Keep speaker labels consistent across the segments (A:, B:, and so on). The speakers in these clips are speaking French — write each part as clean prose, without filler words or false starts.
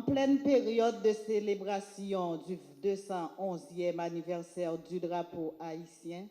A: pleine période de célébration du 211e anniversaire du drapeau haïtien,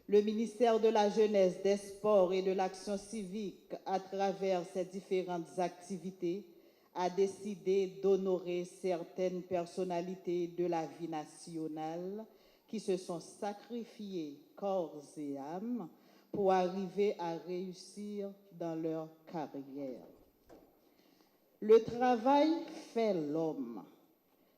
A: le ministère de la Jeunesse, des Sports et de l'Action civique, à travers ses différentes activités, a décidé d'honorer certaines personnalités de la vie nationale qui se sont sacrifiées corps et âme pour arriver à réussir dans leur carrière. Le travail fait l'homme.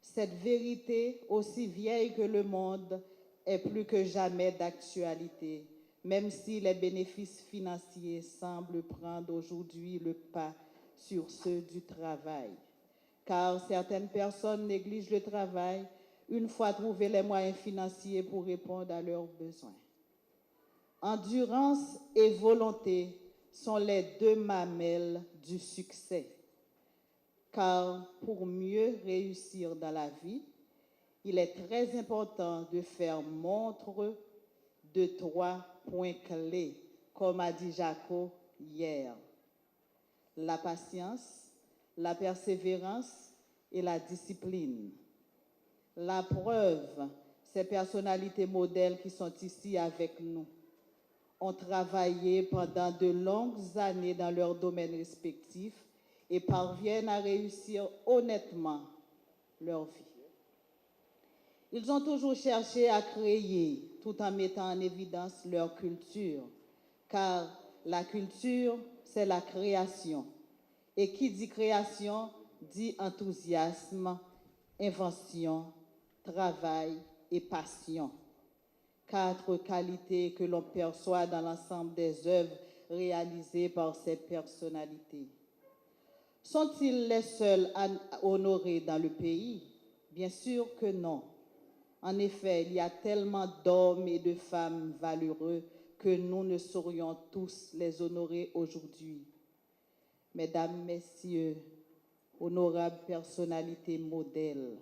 A: Cette vérité, aussi vieille que le monde, est plus que jamais d'actualité, même si les bénéfices financiers semblent prendre aujourd'hui le pas sur ceux du travail. Car certaines personnes négligent le travail une fois trouvés les moyens financiers pour répondre à leurs besoins. Endurance et volonté sont les deux mamelles du succès. Car pour mieux réussir dans la vie, il est très important de faire montre de 3 points clés, comme a dit Jaco hier. La patience, la persévérance et la discipline. La preuve, ces personnalités modèles qui sont ici avec nous ont travaillé pendant de longues années dans leurs domaines respectifs et parviennent à réussir honnêtement leur vie. Ils ont toujours cherché à créer, tout en mettant en évidence leur culture, car la culture, c'est la création. Et qui dit création, dit enthousiasme, invention, travail et passion. 4 qualités que l'on perçoit dans l'ensemble des œuvres réalisées par ces personnalités. Sont-ils les seuls à honorer dans le pays? Bien sûr que non. En effet, il y a tellement d'hommes et de femmes valeureux que nous ne saurions tous les honorer aujourd'hui. Mesdames, Messieurs, honorables personnalités modèles,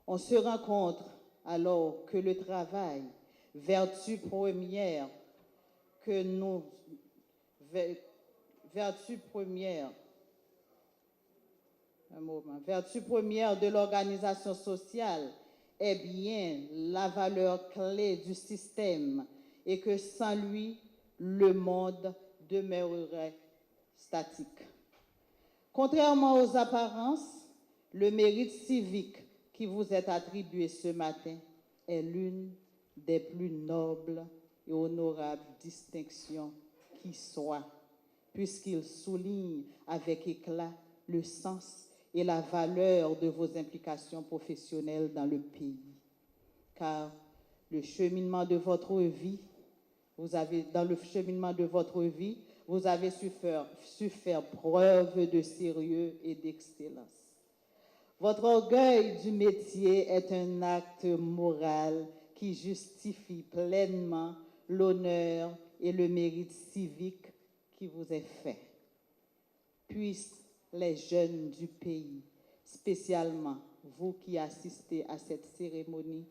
A: on se rend compte alors que le travail, vertu première de l'organisation sociale est bien la valeur clé du système et que sans lui, le monde demeurerait statique. Contrairement aux apparences, le mérite civique qui vous est attribué ce matin est l'une des plus nobles et honorables distinctions qui soit, puisqu'il souligne avec éclat le sens et la valeur de vos implications professionnelles dans le pays. Car le cheminement de votre vie, vous avez su faire preuve de sérieux et d'excellence. Votre orgueil du métier est un acte moral qui justifie pleinement l'honneur et le mérite civique qui vous est fait. Puissent les jeunes du pays, spécialement vous qui assistez à cette cérémonie,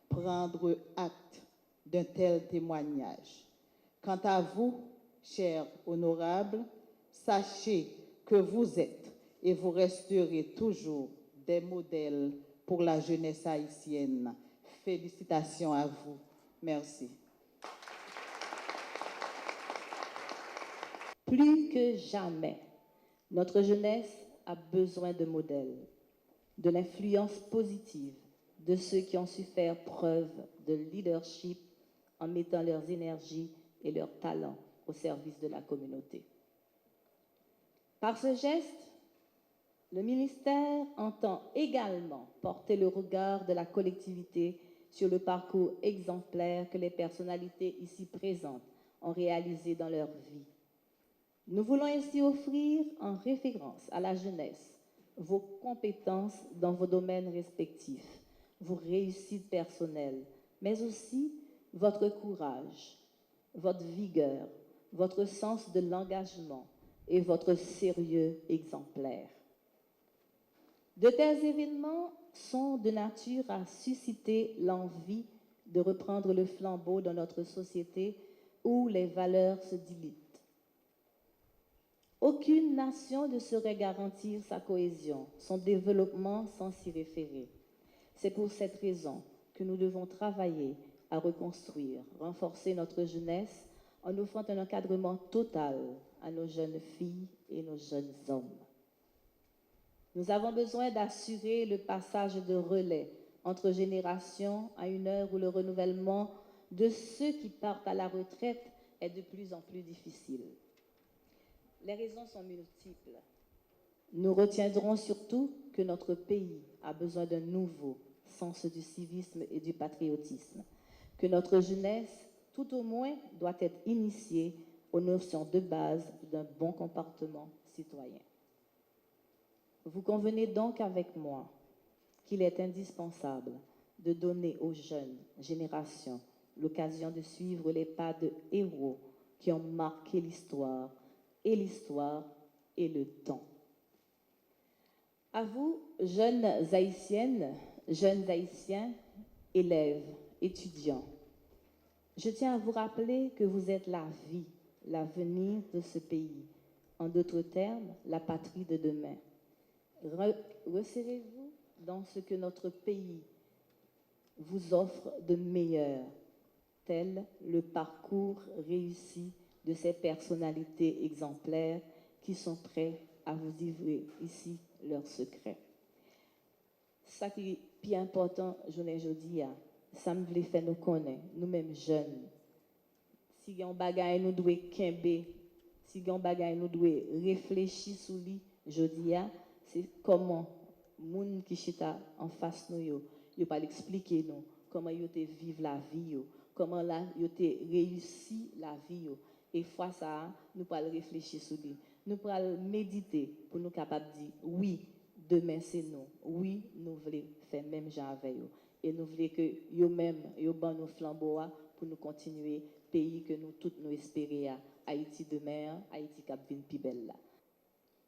A: prendre acte d'un tel témoignage. Quant à vous, chers honorables, sachez que vous êtes et vous resterez toujours des modèles pour la jeunesse haïtienne. Félicitations à vous. Merci.
B: Plus que jamais, notre jeunesse a besoin de modèles, de l'influence positive de ceux qui ont su faire preuve de leadership en mettant leurs énergies et leurs talents au service de la communauté. Par ce geste, le ministère entend également porter le regard de la collectivité sur le parcours exemplaire que les personnalités ici présentes ont réalisé dans leur vie. Nous voulons ainsi offrir en référence à la jeunesse vos compétences dans vos domaines respectifs, vos réussites personnelles, mais aussi votre courage, votre vigueur, votre sens de l'engagement et votre sérieux exemplaire. De tels événements sont de nature à susciter l'envie de reprendre le flambeau dans notre société où les valeurs se diluent. Aucune nation ne saurait garantir sa cohésion, son développement sans s'y référer. C'est pour cette raison que nous devons travailler à reconstruire, renforcer notre jeunesse en offrant un encadrement total à nos jeunes filles et nos jeunes hommes. Nous avons besoin d'assurer le passage de relais entre générations à une heure où le renouvellement de ceux qui partent à la retraite est de plus en plus difficile. Les raisons sont multiples. Nous retiendrons surtout que notre pays a besoin d'un nouveau sens du civisme et du patriotisme, que notre jeunesse, tout au moins, doit être initiée aux notions de base d'un bon comportement citoyen. Vous convenez donc avec moi qu'il est indispensable de donner aux jeunes générations l'occasion de suivre les pas de héros qui ont marqué l'histoire et le temps. À vous, jeunes haïtiennes, jeunes haïtiens, élèves, étudiants, je tiens à vous rappeler que vous êtes la vie, l'avenir de ce pays. En d'autres termes, la patrie de demain. Resserrez-vous dans ce que notre pays vous offre de meilleur, tel le parcours réussi de ces personnalités exemplaires qui sont prêts à vous livrer ici leurs secrets. Ça qui est plus important, je l'ai dit, ça me voulait faire nous connaître, nous-mêmes jeunes. Si yon bagay nous doit kembe, si yon bagay nous doit réfléchir sur lui, je dis, c'est comment moun qui chita en face nous yo pas l'expliquer nous comment yo te vivre la vie yo, comment là yo te réussi la vie yo. Et fois ça, nous pas réfléchir sur lui. Nous pas méditer pour nous capable dire oui, demain c'est nous. Oui, nous voulons faire même gens avec eux. Et nous voulons que yo même yo ban nous flambeau pour nous continuer pays que nous tous nous espérer Haïti demain, Haïti cap vinn pi belle là.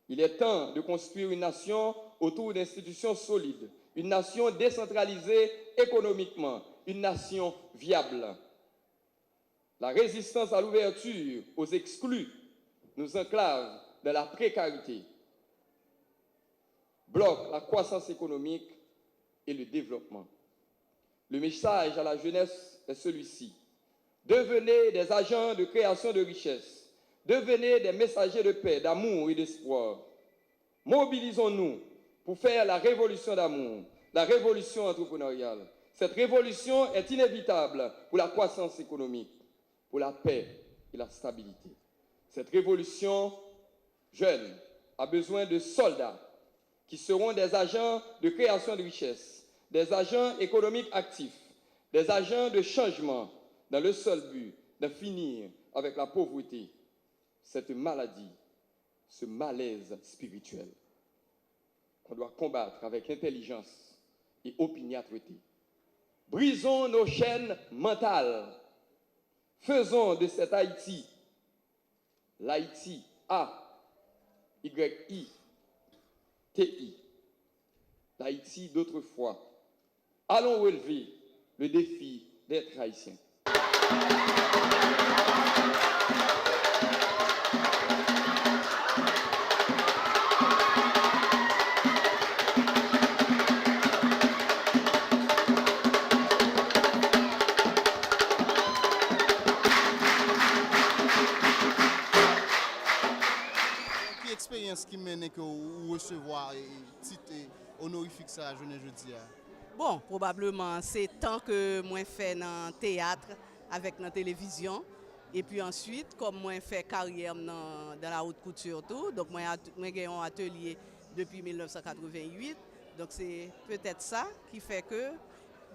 C: Il est temps de construire une nation autour d'institutions solides, une nation décentralisée économiquement, une nation viable. La résistance à l'ouverture aux exclus nous enclave dans la précarité, bloque la croissance économique et le développement. Le message à la jeunesse est celui-ci. Devenez des agents de création de richesses. Devenez des messagers de paix, d'amour et d'espoir. Mobilisons-nous pour faire la révolution d'amour, la révolution entrepreneuriale. Cette révolution est inévitable pour la croissance économique, pour la paix et la stabilité. Cette révolution jeune a besoin de soldats qui seront des agents de création de richesses, des agents économiques actifs, des agents de changement dans le seul but de finir avec la pauvreté, cette maladie, ce malaise spirituel qu'on doit combattre avec intelligence et opiniâtreté. Brisons nos chaînes mentales. Faisons de cet Haïti l'Haïti A-Y-I-T-I, l'Haïti d'autrefois. Allons relever le défi d'être haïtien.
D: Expérience qui mène que vous recevoir titre honorifique ça je ne dis.
E: Bon, probablement c'est tant que moi fait dans théâtre avec la télévision et puis ensuite comme moi fait carrière dans la haute couture tout, donc moi j'ai un atelier depuis 1988, donc c'est peut-être ça qui fait que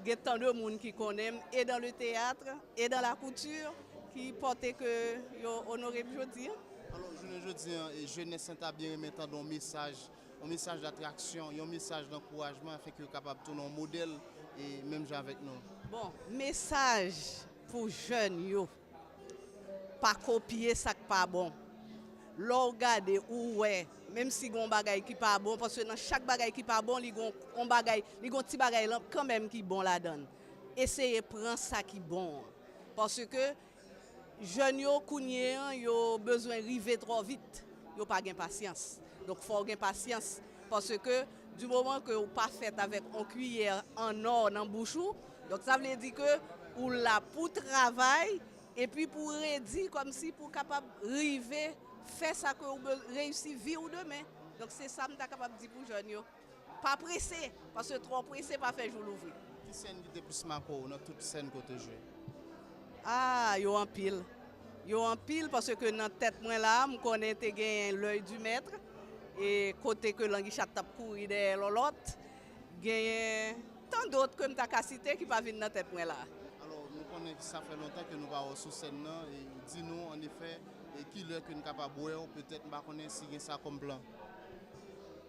E: il y a tant de monde qui connaissent et dans le théâtre et dans la couture qui portent que yo honoré je dire.
D: Alors, je dis, jeunesse a bien mettre un message d'attraction, un message d'encouragement, afin que capable de tourner un modèle et même avec nous.
E: Bon, message pour jeunes, yo, pas copier ça qui pas bon. L'on regarde ou ouais, même si gon bagay qui pas bon, parce que dans chaque bagay qui pas bon, il gon petit bagay quand même qui bon la donne. Essayez prendre ça qui bon, parce que jeunes yo kounye yo besoin river trop vite. yo pas gain patience. Donc faut gain patience parce que du moment que vous pas fait avec une cuillère en or dans bouchou, donc ça veut dire que ou là pour travail et puis pour rédiger comme si pour capable arriver faire ça que vous réussir vivre demain. Donc c'est ça que je suis capable de dire pour les jeunes. Pas pressé, parce que trop pressé, pas faire jour l'ouvrir.
D: Qui scène qui était plus marquant dans toute scène que tu joué?
E: Ah, yo en pile. Yo en pile parce que dans tête moi là, je connais te gain l'œil du maître et côté que l'anguille chat tape courir derrière l'autre, gain tant d'autres que m'ta cité qui pas venir dans tête moi là.
D: Alors, nous connaissons que ça fait longtemps que nous pas sous scène là et dis-nous en effet et qui l'heure que nous capable boire peut-être pas connaître si ça comme plan.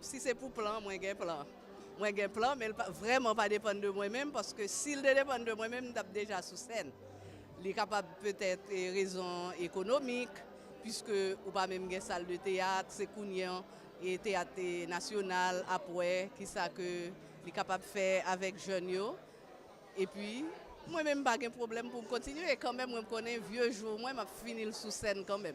E: Si c'est pour plan, moi j'ai plan. Moi j'ai plan mais vraiment pas dépendre de moi-même parce que s'il dépend de moi-même, je déjà sous scène. Il est capable peut-être raison économique puisque ou pas même une salle de théâtre, c'est Kounian et théâtre national après qui ça que il est capable de faire avec jeunes yo. Et puis moi même pas de problème pour continuer quand même moi connais vieux jour moi m'a fini sous scène quand même.